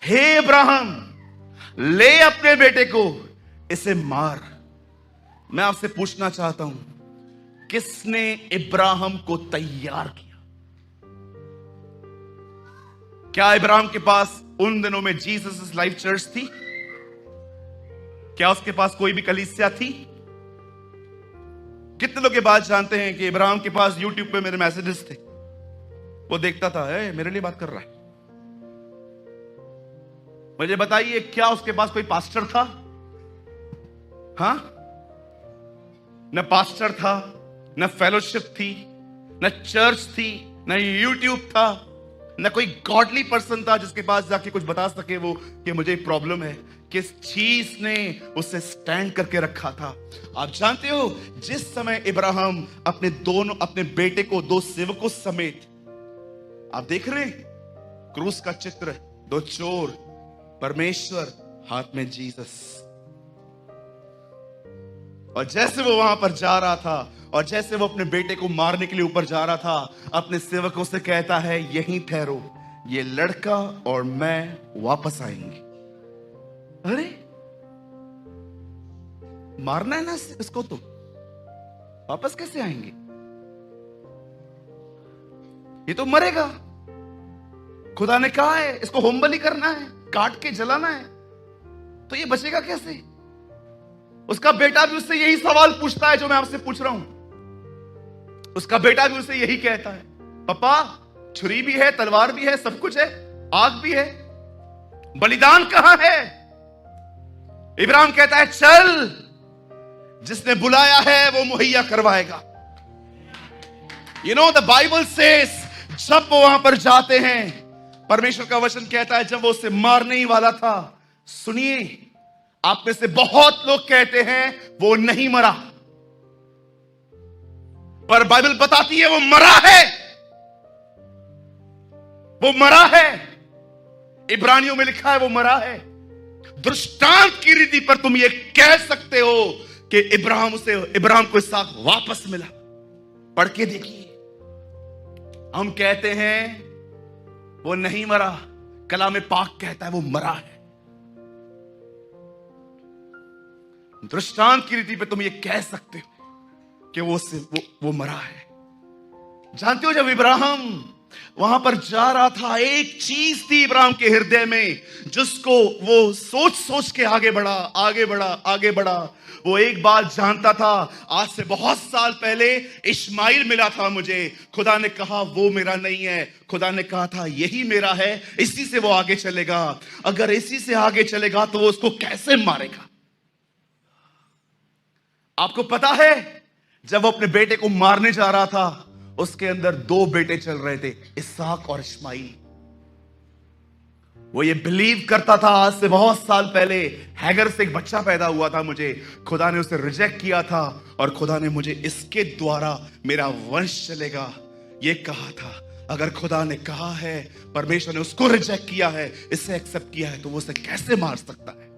हे Abraham, ले अपने बेटे को, इसे मार। मैं आपसे पूछना चाहता हूं, किसने इब्राहिम को तैयार किया? क्या इब्राहिम के पास उन दिनों में जीसस लाइफ चर्च थी? क्या उसके पास कोई भी कलीसिया थी? कितने लोग ये बात जानते हैं कि इब्राहिम के पास यूट्यूब पे मेरे मैसेजेस थे, वो देखता था, मेरे लिए बात कर रहा है। मुझे बताइए, क्या उसके पास कोई पास्टर था? हां, न पास्टर था, न फेलोशिप थी, न चर्च थी, न यूट्यूब था, न कोई गॉडली पर्सन था जिसके पास जाके कुछ बता सके वो कि मुझे प्रॉब्लम है। किस चीज ने उसे स्टैंड करके रखा था? आप जानते हो, जिस समय इब्राहिम अपने बेटे को 2 सेवकों समेत, आप देख रहे हैं क्रूस का चित्र, 2 चोर, परमेश्वर, हाथ में जीसस, और जैसे वो वहां पर जा रहा था और जैसे वो अपने बेटे को मारने के लिए ऊपर जा रहा था, अपने सेवकों से कहता है, यहीं ठहरो, ये लड़का और मैं वापस आएंगे। अरे, मारना है ना इसको, तो वापस कैसे आएंगे? ये तो मरेगा। खुदा ने कहा है इसको होम बलि करना है, काट के जलाना है, तो ये बचेगा कैसे? उसका बेटा भी उससे यही सवाल पूछता है जो मैं आपसे पूछ रहा हूं। उसका बेटा भी उसे यही कहता है, पापा, छुरी भी है, तलवार भी है, सब कुछ है, आग भी है, बलिदान कहां है? इब्राहिम कहता है, चल, जिसने बुलाया है वो मुहैया करवाएगा। You know, the Bible says, जब वो वहां पर जाते हैं, परमेश्वर का वचन कहता है, जब वो उसे मारने ही वाला था, सुनिए, आप में से बहुत लोग कहते हैं वो नहीं मरा, पर बाइबल बताती है वो मरा है। वो मरा है, इब्रानियों में लिखा है वो मरा है। दृष्टांत की रीति पर तुम ये कह सकते हो कि इब्राहिम को इसहाक वापस मिला। पढ़ के देखिए, हम कहते हैं वो नहीं मरा, कलाम पाक कहता है वो मरा है। दृष्टांत की रीति पे तुम ये कह सकते हो कि वो मरा है। जानते हो, जब इब्राहिम वहां पर जा रहा था, एक चीज थी इब्राहिम के हृदय में, जिसको वो सोच सोच के आगे बढ़ा, आगे बढ़ा, आगे बढ़ा। वो एक बात जानता था, आज से बहुत साल पहले इश्माइल मिला था मुझे, खुदा ने कहा वो मेरा नहीं है, खुदा ने कहा था यही मेरा है, इसी से वो आगे चलेगा। अगर इसी से आगे चलेगा तो वो उसको कैसे मारेगा? आपको पता है, जब वो अपने बेटे को मारने जा रहा था, उसके अंदर 2 बेटे चल रहे थे, इसहाक और इश्माइल। वो ये बिलीव करता था, आज से बहुत साल पहले हैगर से एक बच्चा पैदा हुआ था मुझे, खुदा ने उसे रिजेक्ट किया था और खुदा ने मुझे इसके द्वारा मेरा वंश चलेगा ये कहा था। अगर खुदा ने कहा है, परमेश्वर ने उसको रिजेक्ट किया है, इसे एक्सेप्ट किया है, तो वो उसे कैसे मार सकता है?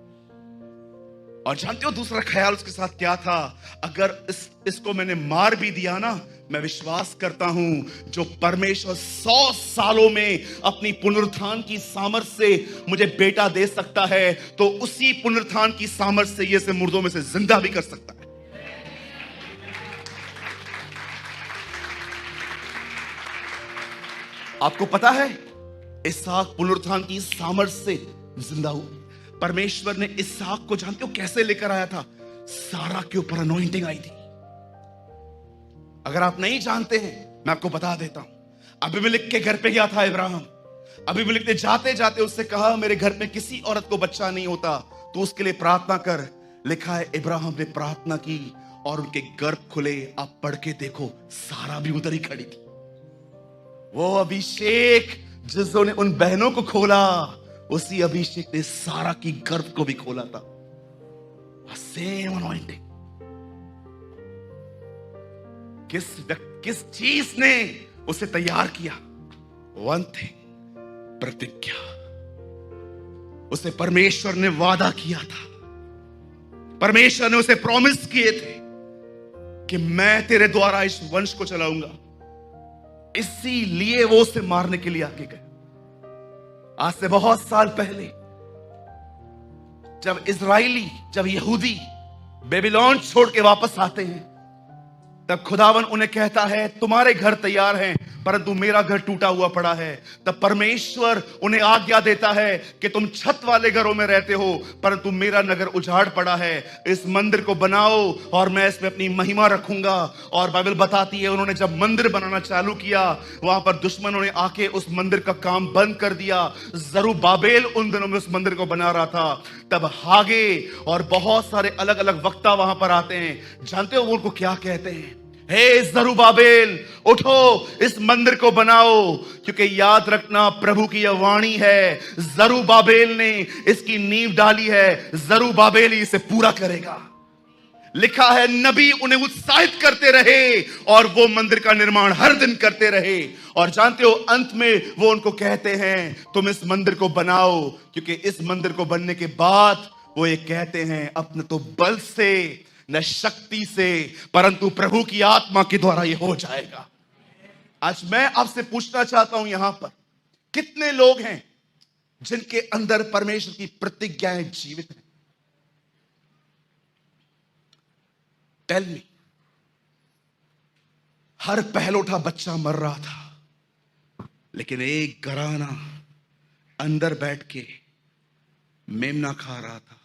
और जानते हो दूसरा ख्याल उसके साथ क्या था? अगर इसको मैंने मार भी दिया ना, मैं विश्वास करता हूं जो परमेश्वर 100 सालों में अपनी पुनरुत्थान की सामर्थ्य से मुझे बेटा दे सकता है, तो उसी पुनरुत्थान की सामर्थ्य से ये से मुर्दों में से जिंदा भी कर सकता है। आपको पता है, इसहाक पुनरुत्थान की सामर्थ्य से जिंदा हुआ। परमेश्वर ने इसहाक को जानते हो कैसे लेकर आया था? सारा के ऊपर अनॉइंटिंग आई थी। अगर आप नहीं जानते हैं, मैं आपको बता देता हूं। अबीमेलेक के घर पे गया था इब्राहिम। अबीमेलेक ने जाते जाते उससे कहा, मेरे घर में किसी औरत को बच्चा नहीं होता, तो उसके लिए प्रार्थना कर। लिखा है, इब्राहिम ने प्रार्थना की और उनके गर्भ खुले। आप पढ़ के देखो, सारा भी उधर ही खड़ी थी। वो अभिषेक जिसने उन बहनों को खोला, उसी अभिषेक ने सारा की गर्भ को भी खोला था। Same anointing. किस चीज ने उसे तैयार किया? वन थिंग, प्रतिज्ञा। उसे परमेश्वर ने वादा किया था, परमेश्वर ने उसे प्रॉमिस किए थे कि मैं तेरे द्वारा इस वंश को चलाऊंगा। इसीलिए वो उसे मारने के लिए आगे गए। आज से बहुत साल पहले जब यहूदी बेबीलोन छोड़ के वापस आते हैं, तब खुदावन उन्हें कहता है तुम्हारे घर तैयार हैं परंतु मेरा घर टूटा हुआ पड़ा है। तब परमेश्वर उन्हें आज्ञा देता है कि तुम छत वाले घरों में रहते हो परंतु मेरा नगर उजाड़ पड़ा है, इस मंदिर को बनाओ और मैं इसमें अपनी महिमा रखूंगा। और बाइबल बताती है उन्होंने जब मंदिर बनाना चालू किया, वहां पर दुश्मनों ने आके उस मंदिर का काम बंद कर दिया। जरूब्बाबेल उन दिनों में उस मंदिर को बना रहा था। तब हागे और बहुत सारे अलग अलग वक्ता वहां पर आते हैं। जानते हो वो उनको क्या कहते हैं? हे जरूब्बाबेल, उठो इस मंदिर को बनाओ, क्योंकि याद रखना प्रभु की यह वाणी है, जरूब्बाबेल ने इसकी नींव डाली है, जरूब्बाबेल ही इसे पूरा करेगा। लिखा है नबी उन्हें उत्साहित करते रहे और वो मंदिर का निर्माण हर दिन करते रहे। और जानते हो अंत में वो उनको कहते हैं तुम इस मंदिर को बनाओ, क्योंकि इस मंदिर को बनने के बाद वो ये कहते हैं अपने तो बल से न शक्ति से परंतु प्रभु की आत्मा के द्वारा ये हो जाएगा। आज मैं आपसे पूछना चाहता हूं यहां पर कितने लोग हैं जिनके अंदर परमेश्वर की प्रतिज्ञाएं जीवित हैं? Tell me. हर पहलोठा बच्चा मर रहा था, लेकिन एक घराना अंदर बैठ के मेमना खा रहा था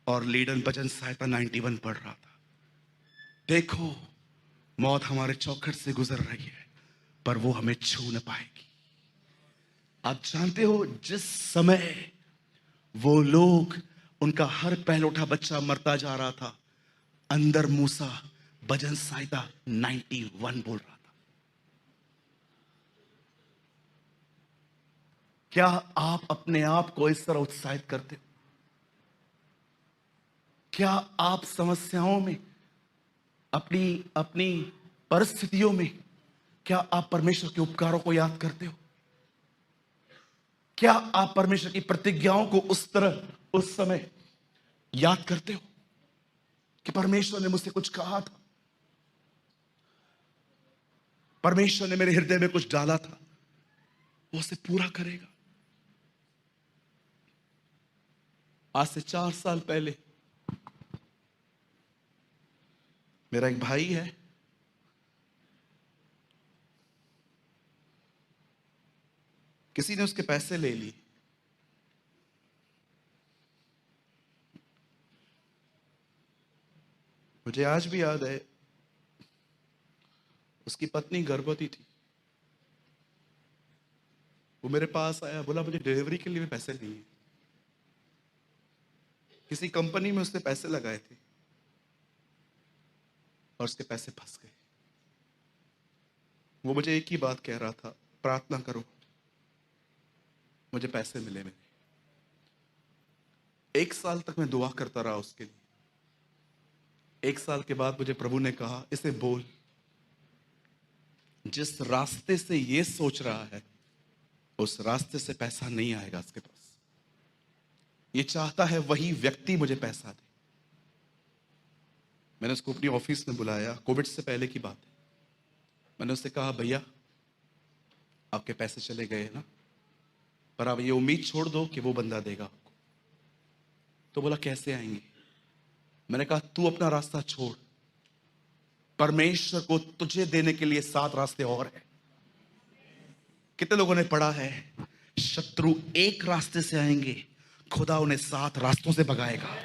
और लीडन भजन सहायता 91 पढ़ रहा था। देखो मौत हमारे चौखट से गुजर रही है पर वो हमें छू न पाएगी। आप जानते हो जिस समय वो लोग, उनका हर पहलोठा बच्चा मरता जा रहा था, अंदर मूसा भजन सहायता 91 बोल रहा था। क्या आप अपने आप को इस तरह उत्साहित करते हो? क्या आप समस्याओं में, अपनी परिस्थितियों में, क्या आप परमेश्वर के उपकारों को याद करते हो? क्या आप परमेश्वर की प्रतिज्ञाओं को उस तरह उस समय याद करते हो कि परमेश्वर ने मुझसे कुछ कहा था, परमेश्वर ने मेरे हृदय में कुछ डाला था, वो उसे पूरा करेगा। आज से 4 साल पहले मेरा एक भाई है, किसी ने उसके पैसे ले लिए। मुझे आज भी याद है उसकी पत्नी गर्भवती थी। वो मेरे पास आया, बोला मुझे डिलीवरी के लिए भी पैसे नहीं है। किसी कंपनी में उसने पैसे लगाए थे और उसके पैसे फंस गए। वो मुझे एक ही बात कह रहा था, प्रार्थना करो मुझे पैसे मिले मेरे। 1 साल तक मैं दुआ करता रहा उसके लिए। 1 साल के बाद मुझे प्रभु ने कहा इसे बोल, जिस रास्ते से ये सोच रहा है उस रास्ते से पैसा नहीं आएगा उसके पास। ये चाहता है वही व्यक्ति मुझे पैसा दे। मैंने उसको अपनी ऑफिस में बुलाया, कोविड से पहले की बात है। मैंने उससे कहा भैया आपके पैसे चले गए ना, पर आप ये उम्मीद छोड़ दो कि वो बंदा देगा आपको। तो बोला कैसे आएंगे? मैंने कहा तू अपना रास्ता छोड़, परमेश्वर को तुझे देने के लिए 7 रास्ते और हैं। कितने लोगों ने पढ़ा है शत्रु एक रास्ते से आएंगे, खुदा उन्हें 7 रास्तों से भगाएगा।